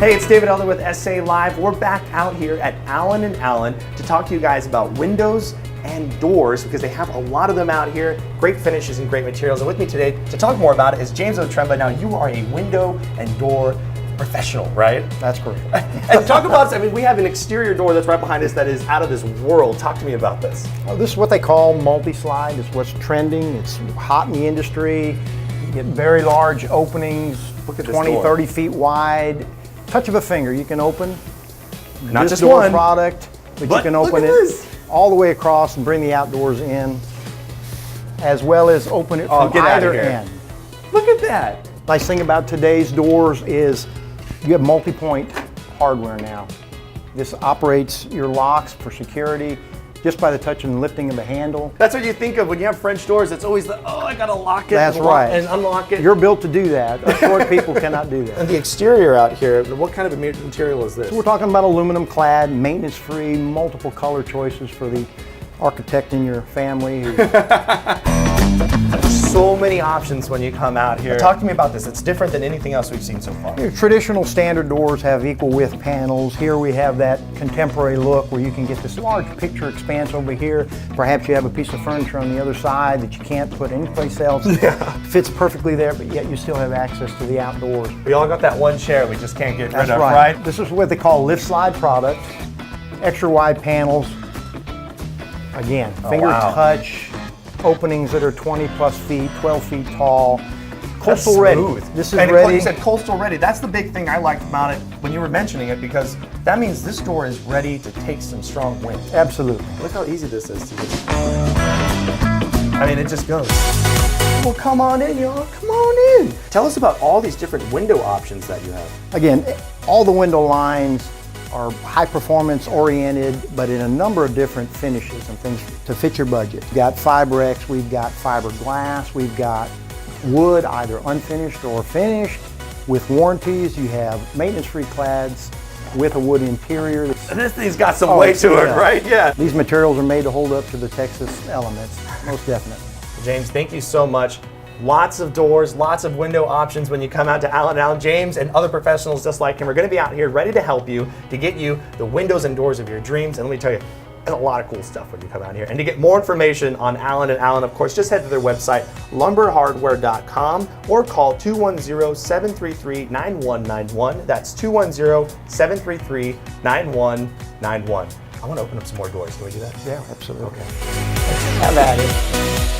Hey, it's David Elder with SA Live. We're back out here at Allen & Allen to talk to you guys about windows and doors because they have a lot of them out here. Great finishes and great materials. And with me today to talk more about it is James Otremba. Now, you are a window and door professional, right? That's correct. And talk about, I mean, we have an exterior door that's right behind us that is out of this world. Talk to me about this. Well, this is what they call multi-slide. It's what's trending. It's hot in the industry. You get very large openings, Look at 20, this door. 30 feet wide. Touch of a finger, you can open Not this just door one product, but you can open it all the way across and bring the outdoors in, as well as open it from get out of either here. end. Look at that. Nice thing about today's doors is you have multi-point hardware now. This operates your locks for security just by the touch and lifting of the handle. That's what you think of when you have French doors. It's always the, oh, I gotta lock it That's and right. and unlock it. You're built to do that. Short people cannot do that. And the exterior out here, what kind of material is this? We're talking about aluminum clad, maintenance free, multiple color choices for the architect in your family. So many options when you come out here. Talk to me about this. It's different than anything else we've seen so far. Your traditional standard doors have equal width panels. Here we have that contemporary look where you can get this large picture expanse over here. Perhaps you have a piece of furniture on the other side that you can't put anyplace else. Fits perfectly there, but yet you still have access to the outdoors. We all got that one chair we just can't get That's rid of, right. right? This is what they call lift slide product. Extra wide panels. Again, finger touch. Openings that are 20 plus feet, 12 feet tall. Coastal ready. This is and ready. You said coastal ready. That's the big thing I liked about it when you were mentioning it, because that means this door is ready to take some strong wind. Absolutely. Look how easy this is to do. I mean, it just goes. Well, come on in, y'all. Come on in. Tell us about all these different window options that you have. Again, all the window lines are high performance oriented, but in a number of different finishes and things to fit your budget. We've got Fibrex, we've got fiberglass, we've got wood, either unfinished or finished. With warranties, you have maintenance-free clads with a wood interior. This thing's got some weight to it, right? Yeah. These materials are made to hold up to the Texas elements, most definitely. James, thank you so much. Lots of doors, lots of window options when you come out to Allen & Allen. James and other professionals just like him are going to be out here ready to help you to get you the windows and doors of your dreams. And let me tell you, there's a lot of cool stuff when you come out here. And to get more information on Allen & Allen, of course, just head to their website, lumberhardware.com, or call 210-733-9191. That's 210-733-9191. I want to open up some more doors. Can we do that? Yeah, absolutely. Okay. Have at it.